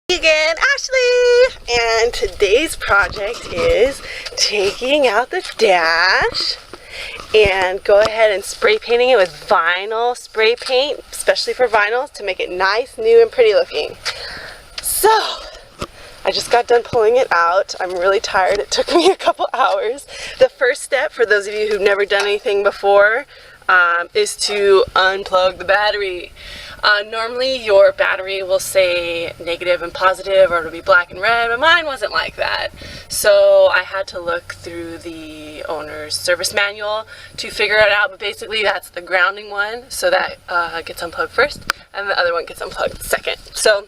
Again, Ashley, and today's project is taking out the dash and go ahead and spray painting it with vinyl spray paint, especially for vinyls, to make it nice, new, and pretty looking. So I just got done pulling it out. I'm really tired. It took me a couple hours. The first step, for those of you who've never done anything before, is to unplug the battery. Normally your battery will say negative and positive, or it'll be black and red, but mine wasn't like that. So I had to look through the owner's service manual to figure it out, but basically that's the grounding one, so that gets unplugged first, and the other one gets unplugged second. So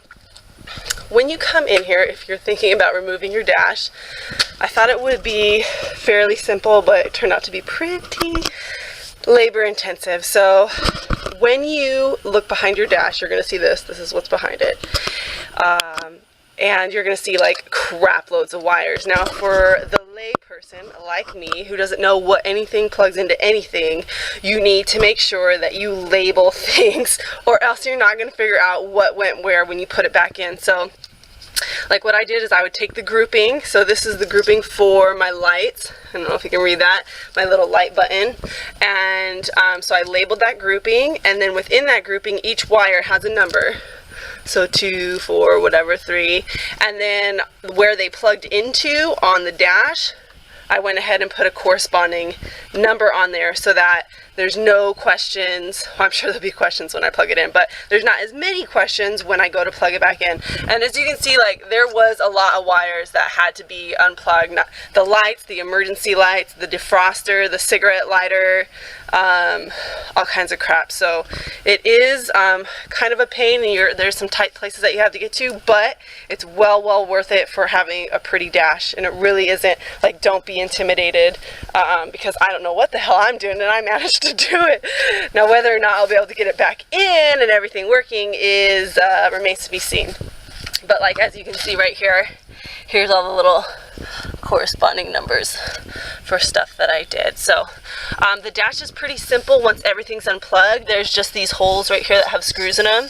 when you come in here, if you're thinking about removing your dash, I thought it would be fairly simple, but it turned out to be pretty labor intensive. So when you look behind your dash, you're going to see this. This is what's behind it. And you're going to see like crap loads of wires. Now for the lay person like me who doesn't know what anything plugs into anything, you need to make sure that you label things, or else you're not going to figure out what went where when you put it back in. So like what I did is I would take the grouping. So this is the grouping for my lights. I don't know if you can read that, my little light button. And so I labeled that grouping, and then within that grouping each wire has a number. So 2, 4, whatever, 3. And then where they plugged into on the dash, I went ahead and put a corresponding number on there so that there's no questions. Well, I'm sure there'll be questions when I plug it in, but there's not as many questions when I go to plug it back in. And as you can see, like, there was a lot of wires that had to be unplugged. The lights, the emergency lights, the defroster, the cigarette lighter, all kinds of crap. So it is kind of a pain, and there's some tight places that you have to get to, but it's well worth it for having a pretty dash. And it really isn't, like, don't be intimidated, because I don't know what the hell I'm doing, and I managed to do it. Now whether or not I'll be able to get it back in and everything working is remains to be seen. But like, as you can see right here, here's all the little corresponding numbers for stuff that I did. So the dash is pretty simple once everything's unplugged. There's just these holes right here that have screws in them,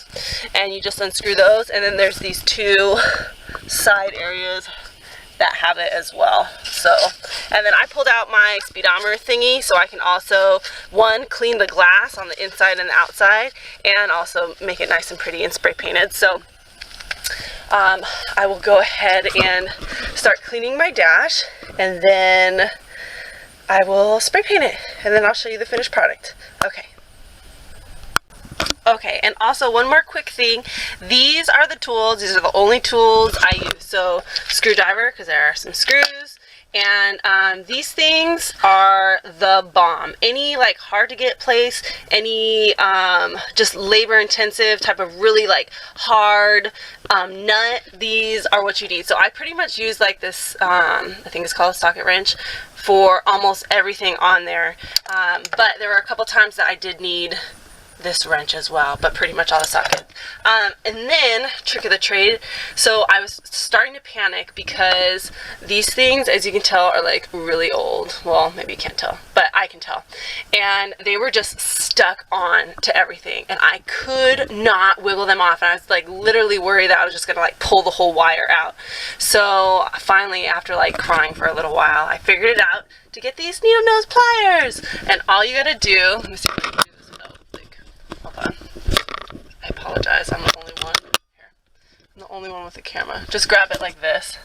and you just unscrew those, and then there's these two side areas that have it as well. So, and then I pulled out my speedometer thingy so I can also, one, clean the glass on the inside and the outside, and also make it nice and pretty and spray painted. So I will go ahead and start cleaning my dash, and then I will spray paint it, and then I'll show you the finished product. Okay, and also one more quick thing. These are the tools. These are the only tools I use. So screwdriver, because there are some screws, and these things are the bomb. Any like hard to get place, any just labor intensive type of really like hard nut, these are what you need. So I pretty much use like this, I think it's called a socket wrench, for almost everything on there. But there were a couple times that I did need this wrench as well, but pretty much all the socket. And then, trick of the trade, so I was starting to panic because these things, as you can tell, are like really old. Well, maybe you can't tell, but I can tell. And they were just stuck on to everything, and I could not wiggle them off, and I was like literally worried that I was just gonna like pull the whole wire out. So finally, after like crying for a little while, I figured it out to get these needle nose pliers. And all you gotta do, let me see if I can do this without, like, hold on. I apologize, I'm the only one. Here. I'm the only one with the camera. Just grab it like this,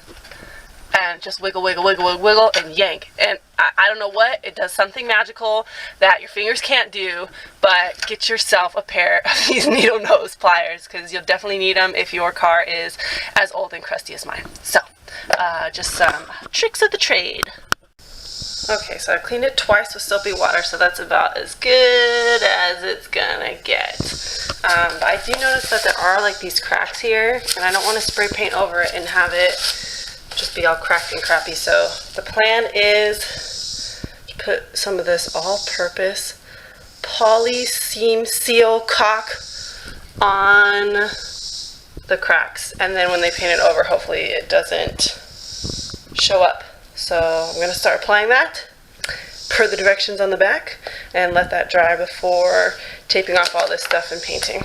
and just wiggle, wiggle, wiggle, wiggle, wiggle, and yank. And I don't know what, it does something magical that your fingers can't do, but get yourself a pair of these needle nose pliers, because you'll definitely need them if your car is as old and crusty as mine. So, just some tricks of the trade. Okay, so I cleaned it twice with soapy water, so that's about as good as it's gonna get. But I do notice that there are like these cracks here, and I don't want to spray paint over it and have it just be all cracked and crappy. So the plan is to put some of this all-purpose poly seam seal caulk on the cracks, and then when they paint it over, hopefully it doesn't show up. So I'm going to start applying that per the directions on the back and let that dry before taping off all this stuff and painting.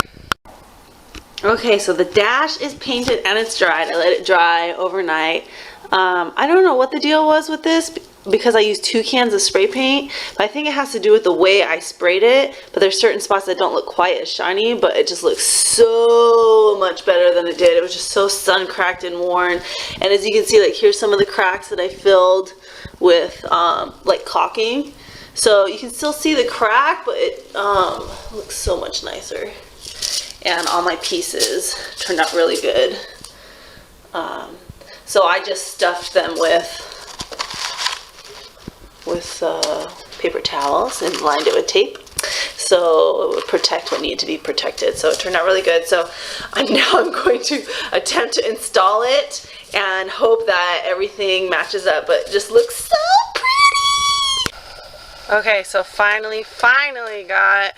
Okay, so the dash is painted and it's dried. I let it dry overnight. I don't know what the deal was with this because I used 2 cans of spray paint, but I think it has to do with the way I sprayed it. But there's certain spots that don't look quite as shiny, but it just looks so much better than it did. It was just so sun cracked and worn. And as you can see, like, here's some of the cracks that I filled with like caulking. So you can still see the crack, but it looks so much nicer. And all my pieces turned out really good. So I just stuffed them with paper towels and lined it with tape so it would protect what needed to be protected. So it turned out really good. So I'm going to attempt to install it and hope that everything matches up, but it just looks so pretty. Okay, so finally got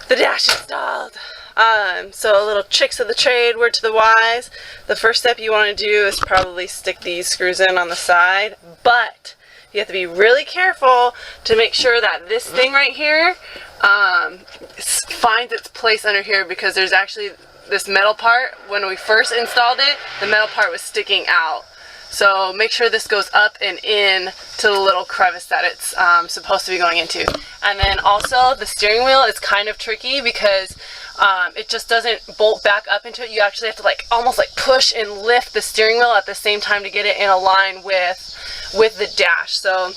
the dash installed. So a little tricks of the trade, word to the wise. The first step you want to do is probably stick these screws in on the side, but you have to be really careful to make sure that this thing right here finds its place under here, because there's actually this metal part. When we first installed it, the metal part was sticking out. So make sure this goes up and in to the little crevice that it's supposed to be going into. And then also the steering wheel is kind of tricky because it just doesn't bolt back up into it. You actually have to almost push and lift the steering wheel at the same time to get it in a line with the dash. So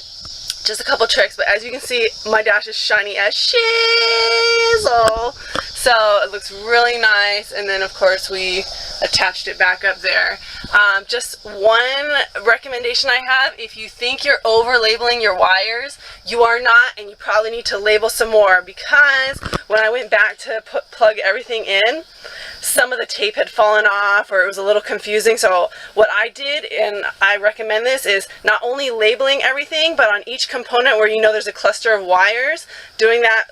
just a couple tricks, but as you can see, my dash is shiny as shizzle. So it looks really nice. And then of course we attached it back up there. Just one recommendation I have: if you think you're over labeling your wires, you are not, and you probably need to label some more, because when I went back to plug everything in, some of the tape had fallen off or it was a little confusing. So what I did, and I recommend this, is not only labeling everything, but on each component where you know there's a cluster of wires, doing that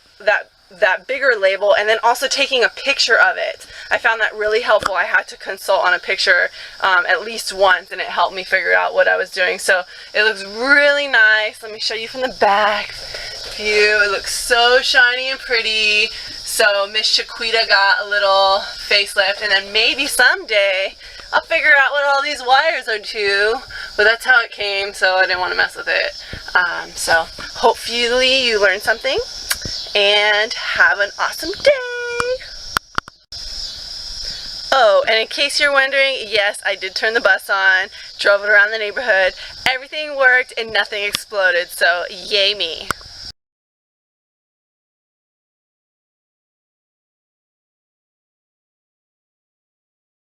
bigger label, and then also taking a picture of it. I found that really helpful. I had to consult on a picture at least once, and it helped me figure out what I was doing. So it looks really nice. Let me show you from the back view. It looks so shiny and pretty. So Miss Shaquita got a little facelift, and then maybe someday I'll figure out what all these wires are to, but that's how it came, so I didn't want to mess with it. So hopefully you learned something, and have an awesome day. Oh, and in case you're wondering, yes, I did turn the bus on, drove it around the neighborhood. Everything worked and nothing exploded, so yay me.